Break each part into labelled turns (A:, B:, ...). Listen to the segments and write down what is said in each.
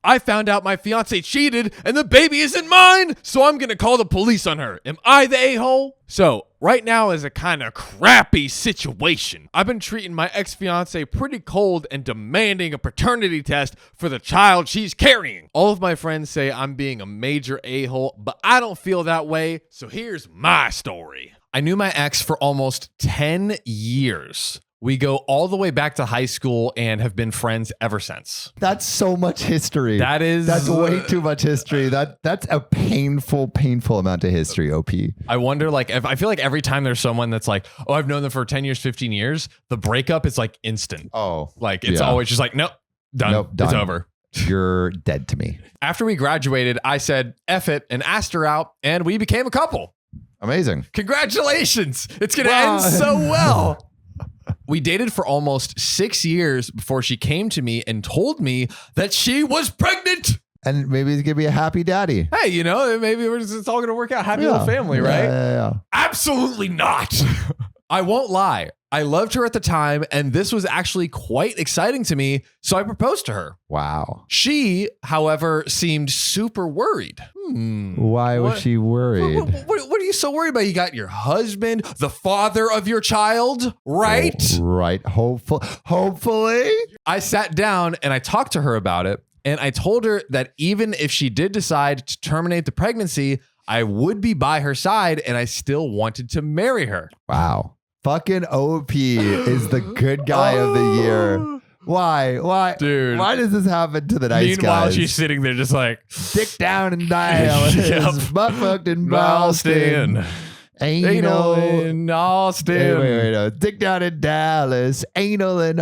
A: I found out my fiance cheated and the baby isn't mine, so I'm gonna call the police on her. Am I the a-hole? So right now is a kind of crappy situation. I've been treating my ex-fiance pretty cold and demanding a paternity test for the child she's carrying. All of my friends say I'm being a major a-hole, but I don't feel that way, so here's my story. I knew my ex for almost 10 years. We go all the way back to high school and have been friends ever since.
B: That's so much history.
A: That's
B: way too much history. That's a painful amount of history, OP.
A: I wonder, like, if I feel like every time there's someone that's like, oh, I've known them for 10 years, 15 years, the breakup is like instant.
B: Oh.
A: Like, it's always just like, nope, done.
B: Nope, done.
A: It's over.
B: You're dead to me.
A: After we graduated, I said, F it, and asked her out, and we became a couple.
B: Amazing.
A: Congratulations. It's going to end so well. We dated for almost 6 years before she came to me and told me that she was pregnant.
B: And maybe he's going to be a happy daddy.
A: Hey, you know, maybe it's all going to work out. Happy little family, right?
B: Yeah.
A: Absolutely not. I won't lie. I loved her at the time, and this was actually quite exciting to me, so I proposed to her.
B: Wow.
A: She, however, seemed super worried.
B: Why was she worried?
A: What are you so worried about? You got your husband, the father of your child, right?
B: Oh, right. Hopefully.
A: I sat down and I talked to her about it, and I told her that even if she did decide to terminate the pregnancy, I would be by her side, and I still wanted to marry her.
B: Wow. Fucking OP is the good guy of the year. Why?
A: Dude.
B: Why does this happen to the nice guys?
A: Meanwhile, she's sitting there just like...
B: Dick down in Dallas. Butt fucked in Boston. Anal
A: in Austin.
B: Wait, no. Dick down in Dallas. Anal in...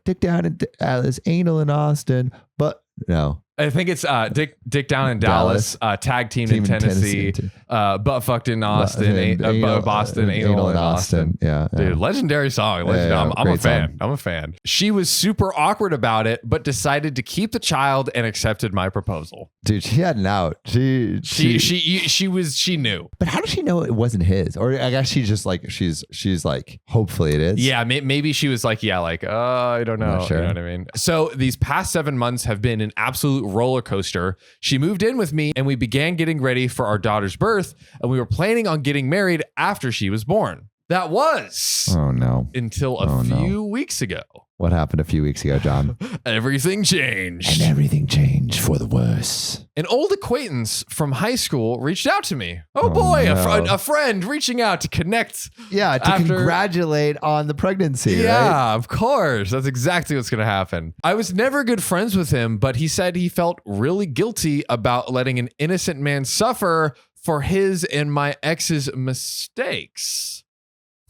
B: Dick down in Dallas. Anal in Austin. But... No.
A: I think it's Dick down in Dallas, tag team in Tennessee, butt fucked in Austin, Boston, anal in Austin.
B: Yeah,
A: dude, legendary song. I'm a fan. I'm a fan. She was super awkward about it, but decided to keep the child and accepted my proposal.
B: Dude, she had an out. She
A: knew.
B: But how does she know it wasn't his? Or I guess she's just like she's like, hopefully it is.
A: Yeah, maybe she was like, I don't know.
B: Sure.
A: You know what I mean? So these past 7 months have been an absolute roller coaster. She moved in with me and we began getting ready for our daughter's birth, and we were planning on getting married after she was born. That was until a few weeks ago.
B: What happened a few weeks ago, John?
A: Everything changed.
B: And everything changed for the worse.
A: An old acquaintance from high school reached out to me. A friend reaching out to connect.
B: Yeah, to congratulate on the pregnancy,
A: yeah,
B: right?
A: Of course. That's exactly what's going to happen. I was never good friends with him, but he said he felt really guilty about letting an innocent man suffer for his and my ex's mistakes.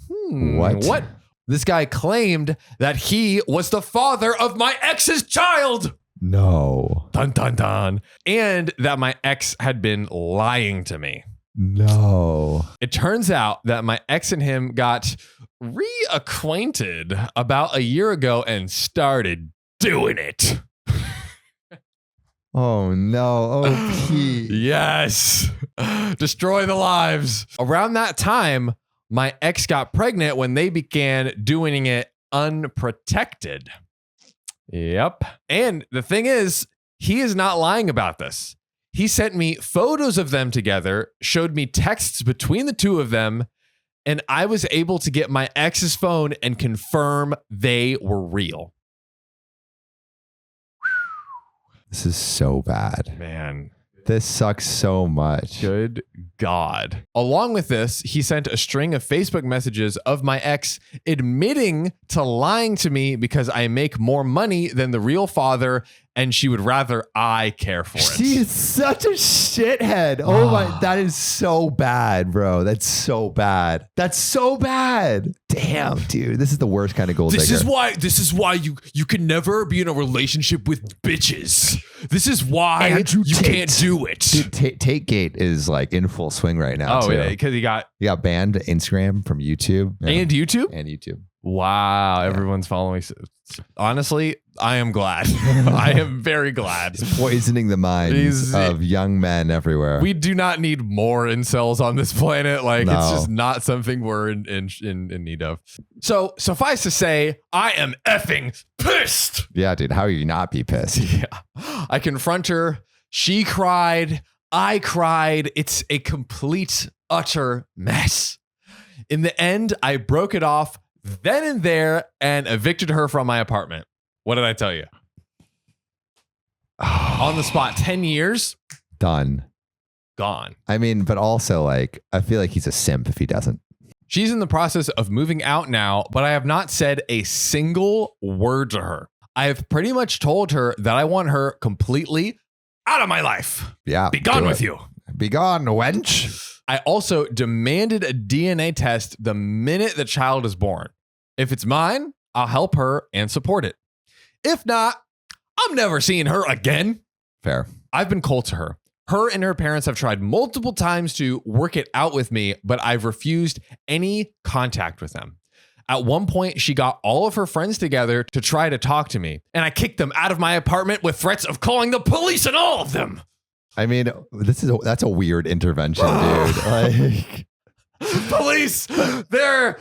A: What? This guy claimed that he was the father of my ex's child.
B: No.
A: Dun, dun, dun. And that my ex had been lying to me.
B: No.
A: It turns out that my ex and him got reacquainted about a year ago and started doing it.
B: Oh, no. OP.
A: Yes. Destroy the lives. Around that time, my ex got pregnant when they began doing it unprotected. Yep. And the thing is, he is not lying about this. He sent me photos of them together, showed me texts between the two of them, and I was able to get my ex's phone and confirm they were real.
B: This is so bad.
A: Man.
B: This sucks so much.
A: Good God. Along with this, he sent a string of Facebook messages of my ex admitting to lying to me because I make more money than the real father and she would rather I care for it.
B: She is such a shithead. Oh my, that is so bad, bro. That's so bad. That's so bad. Damn, dude. This is the worst kind of gold digger.
A: This is why you can never be in a relationship with bitches. This is why
B: Andrew
A: you
B: Tate.
A: can't do it.
B: Dude, Tate-gate is like in full swing right now.
A: Oh,
B: too.
A: yeah, because he got
B: banned Instagram from YouTube.
A: And YouTube?
B: And YouTube.
A: Wow, everyone's following. Honestly, I am glad. I am very glad.
B: Poisoning the minds of young men everywhere.
A: We do not need more incels on this planet. Like,
B: No.
A: it's just not something we're in need of. So suffice to say, I am effing pissed.
B: Yeah, dude. How are you not be pissed?
A: Yeah. I confront her. She cried. I cried. It's a complete, utter mess. In the end, I broke it off then and there and evicted her from my apartment. What did I tell you? On the spot, 10 years.
B: Done.
A: Gone.
B: I mean, but also, like, I feel like he's a simp if he doesn't.
A: She's in the process of moving out now, but I have not said a single word to her. I have pretty much told her that I want her completely out of my life.
B: Yeah.
A: Be gone with you.
B: Be gone, wench.
A: I also demanded a DNA test the minute the child is born. If it's mine, I'll help her and support it. If not, I'm never seeing her again.
B: Fair.
A: I've been cold to her. Her and her parents have tried multiple times to work it out with me, but I've refused any contact with them. At one point, she got all of her friends together to try to talk to me, and I kicked them out of my apartment with threats of calling the police on all of them.
B: I mean, that's a weird intervention, dude. Like,
A: police, they're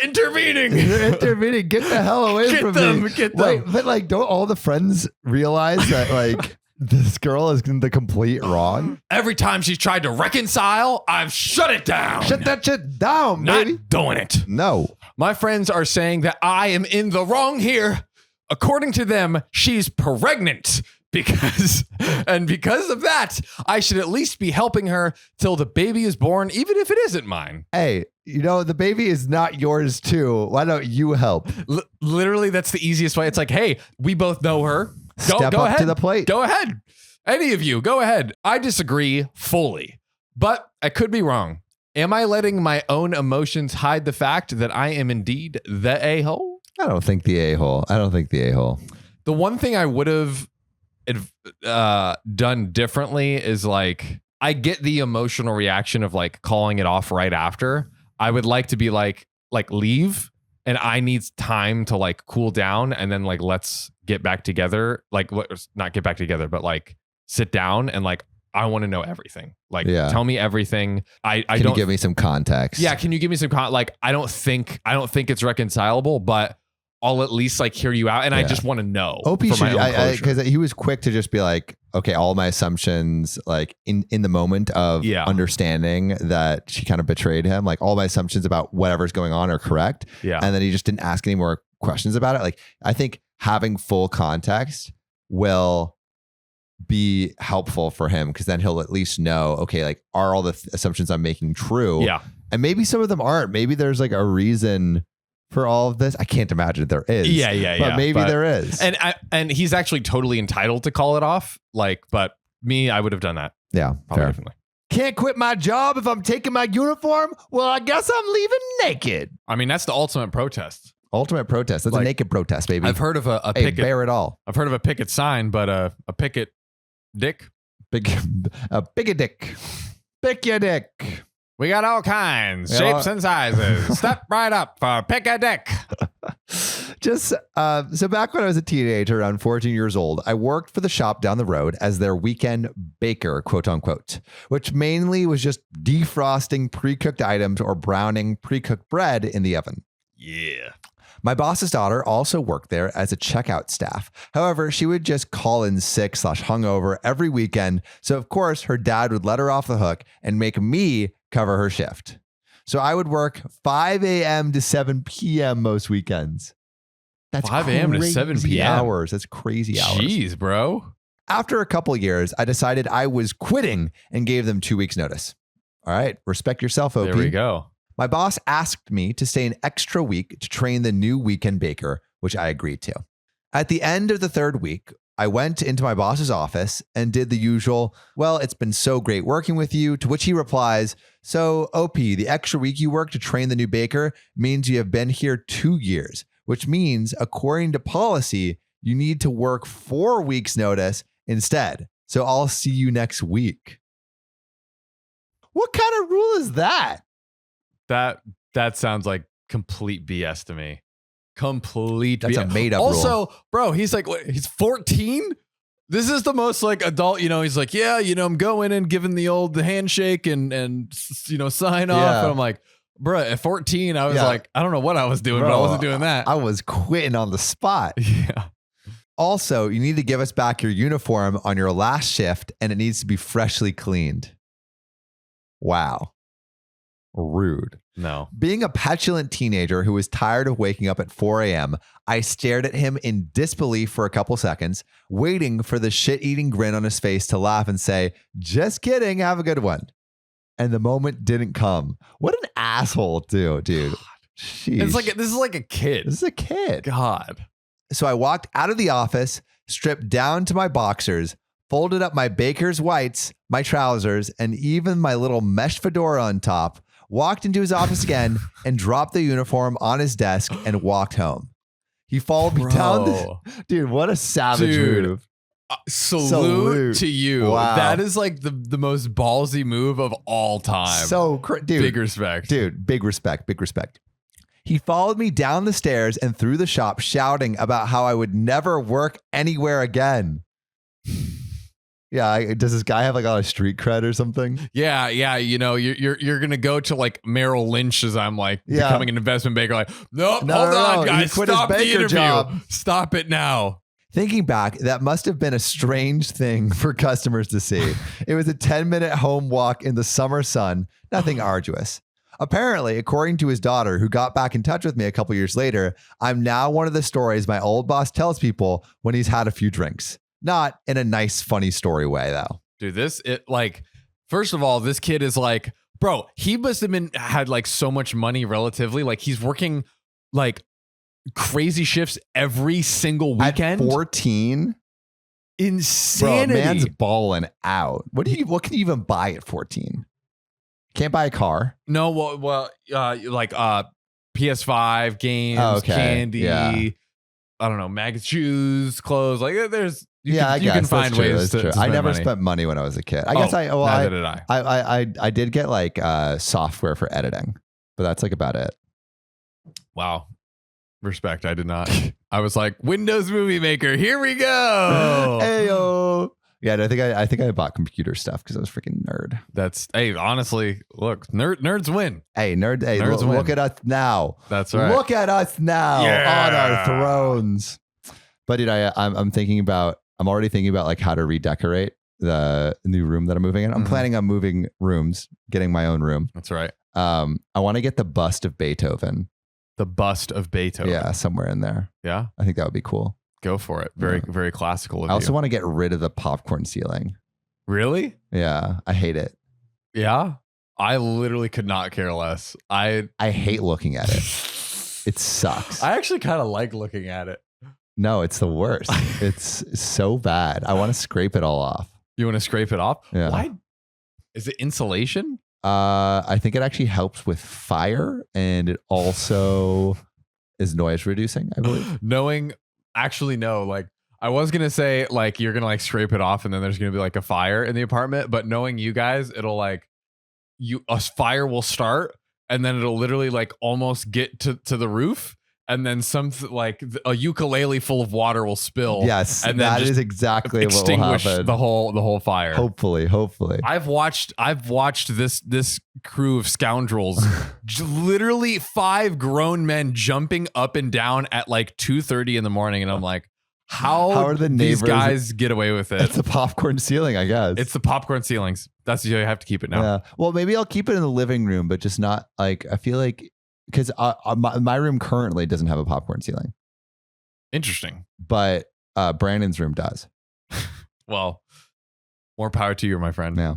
A: intervening.
B: They're intervening. Get the hell away from me.
A: Get them.
B: Wait, but like, don't all the friends realize that like this girl is in the complete wrong?
A: Every time she's tried to reconcile, I've shut it down.
B: Shut that shit down, baby.
A: Not doing it.
B: No.
A: My friends are saying that I am in the wrong here. According to them, she's pregnant. Because of that, I should at least be helping her till the baby is born, even if it isn't mine.
B: Hey, the baby is not yours too. Why don't you help?
A: Literally, that's the easiest way. It's like, hey, we both know her.
B: Step up to the plate.
A: Go ahead. Any of you, go ahead. I disagree fully, but I could be wrong. Am I letting my own emotions hide the fact that I am indeed the a-hole?
B: I don't think the a-hole.
A: The one thing I would have done differently is like, I get the emotional reaction of like calling it off right after. I would like to be like leave, and I need time to like cool down, and then like let's get back together. Like, not get back together, but like sit down and like I want to know everything. Like, tell me everything. Can
B: you give me some context?
A: Yeah, can you give me some like I don't think it's reconcilable, but I'll at least like hear you out, and I just want to know.
B: OP should, because he was quick to just be like, okay, all my assumptions, like in the moment of understanding that she kind of betrayed him, like all my assumptions about whatever's going on are correct.
A: Yeah.
B: And then he just didn't ask any more questions about it. Like, I think having full context will be helpful for him, because then he'll at least know, okay, like, are all the assumptions I'm making true?
A: Yeah.
B: And maybe some of them aren't. Maybe there's like a reason for all of this. I can't imagine there is. But maybe there is.
A: And he's actually totally entitled to call it off. Like, but me, I would have done that.
B: Yeah.
A: Probably differently.
B: Can't quit my job if I'm taking my uniform? Well, I guess I'm leaving naked.
A: I mean, that's the ultimate protest.
B: Ultimate protest. That's like, a naked protest, baby.
A: I've heard of a picket.
B: Bear it all.
A: I've heard of a picket sign, but a picket dick.
B: A picket dick. Pick your dick.
A: We got all kinds, shapes and sizes. Step right up for pick a dick.
B: So back when I was a teenager, around 14 years old, I worked for the shop down the road as their weekend baker, quote unquote, which mainly was just defrosting pre-cooked items or browning pre-cooked bread in the oven.
A: Yeah.
B: My boss's daughter also worked there as a checkout staff. However, she would just call in sick / hungover every weekend. So of course, her dad would let her off the hook and make me cover her shift. So I would work 5 a.m. to 7 p.m. most weekends. That's
A: 5 a.m. to 7 p.m.
B: hours. That's crazy hours.
A: Jeez, bro.
B: After a couple years, I decided I was quitting and gave them 2 weeks notice. All right. Respect yourself, OP.
A: There we go.
B: My boss asked me to stay an extra week to train the new weekend baker, which I agreed to. At the end of the 3rd week, I went into my boss's office and did the usual, well, it's been so great working with you, to which he replies, so OP, the extra week you work to train the new baker means you have been here 2 years, which means according to policy, you need to work 4 weeks notice instead. So I'll see you next week. What kind of rule is that?
A: That sounds like complete BS to me. Complete.
B: That's a made up rule.
A: Also, bro, he's like, what, he's 14. This is the most like adult, he's like, yeah, I'm going and giving the handshake and sign off. And I'm like, bro, at 14, I was like, I don't know what I was doing, but I wasn't doing that.
B: I was quitting on the spot.
A: Yeah.
B: Also, you need to give us back your uniform on your last shift and it needs to be freshly cleaned. Wow. Rude.
A: No.
B: Being a petulant teenager who was tired of waking up at 4 a.m., I stared at him in disbelief for a couple seconds, waiting for the shit-eating grin on his face to laugh and say, just kidding, have a good one. And the moment didn't come. What an asshole, dude. Sheesh.
A: It's like, this is like a kid.
B: This is a kid.
A: God.
B: So I walked out of the office, stripped down to my boxers, folded up my baker's whites, my trousers, and even my little mesh fedora on top, walked into his office again and dropped the uniform on his desk and walked home. He followed me down. Dude, what a savage move.
A: Salute to you.
B: Wow.
A: That is like the most ballsy move of all time.
B: Dude.
A: Big respect.
B: Dude, big respect. He followed me down the stairs and through the shop shouting about how I would never work anywhere again. Yeah, does this guy have like a street cred or something?
A: Yeah. You're gonna go to like Merrill Lynch as I'm like becoming an investment banker. Like, hold on, guys, stop the interview. Job. Stop it now.
B: Thinking back, that must have been a strange thing for customers to see. It was a 10-minute home walk in the summer sun, nothing arduous. Apparently, according to his daughter, who got back in touch with me a couple years later, I'm now one of the stories my old boss tells people when he's had a few drinks. Not in a nice, funny story way, though.
A: Dude, first of all, this kid is like, bro, he must have had like so much money relatively. Like he's working like crazy shifts every single weekend.
B: At 14?
A: Insanity.
B: Bro, man's balling out. What can you even buy at 14? Can't buy a car.
A: No, like PS5 games, candy. Yeah. I don't know, magazines, shoes, clothes. Like there's you can find ways to
B: I never
A: money.
B: Spent money when I was a kid. I guess
A: neither did I.
B: I did get like software for editing, but that's like about it.
A: Wow. Respect. I did not. I was like, Windows Movie Maker. Here we go.
B: Heyo. Yeah, I think I bought computer stuff because I was freaking nerd.
A: Honestly, look, nerds win.
B: Nerds win. Look at us now.
A: That's right.
B: Look at us now on our thrones. But dude, I'm already thinking about like how to redecorate the new room that I'm moving in. I'm planning on moving rooms, getting my own room.
A: That's right.
B: I want to get the bust of Beethoven.
A: The bust of Beethoven.
B: Yeah, somewhere in there.
A: Yeah.
B: I think that would be cool.
A: Go for it. Very, very classical of
B: I also want to get rid of the popcorn ceiling.
A: Really?
B: Yeah, I hate it.
A: Yeah? I literally could not care less. I
B: hate looking at it. It sucks.
A: I actually kind of like looking at it.
B: No, it's the worst. It's so bad. I want to scrape it all off.
A: You want to scrape it off?
B: Yeah.
A: Why? Is it insulation?
B: I think it actually helps with fire, and it also is noise reducing, I believe.
A: Actually, no. Like, I was going to say, like, you're going to, like, scrape it off, and then there's going to be, like, a fire in the apartment. But knowing you guys, it'll, like, a fire will start, and then it'll literally, like, almost get to the roof. And then a ukulele full of water will spill.
B: Yes,
A: and then
B: that is exactly what will happen.
A: the whole fire.
B: Hopefully.
A: I've watched this crew of scoundrels, literally 5 grown men jumping up and down at like 2:30 in the morning, and I'm like, how are the neighbors, these guys get away with it?
B: It's the popcorn ceiling, I guess.
A: It's the popcorn ceilings. That's you have to keep it now.
B: Yeah. Well, maybe I'll keep it in the living room, but just not like I feel like. Because my room currently doesn't have a popcorn ceiling.
A: Interesting.
B: But Brandon's room does.
A: Well, more power to you, my friend.
B: Yeah.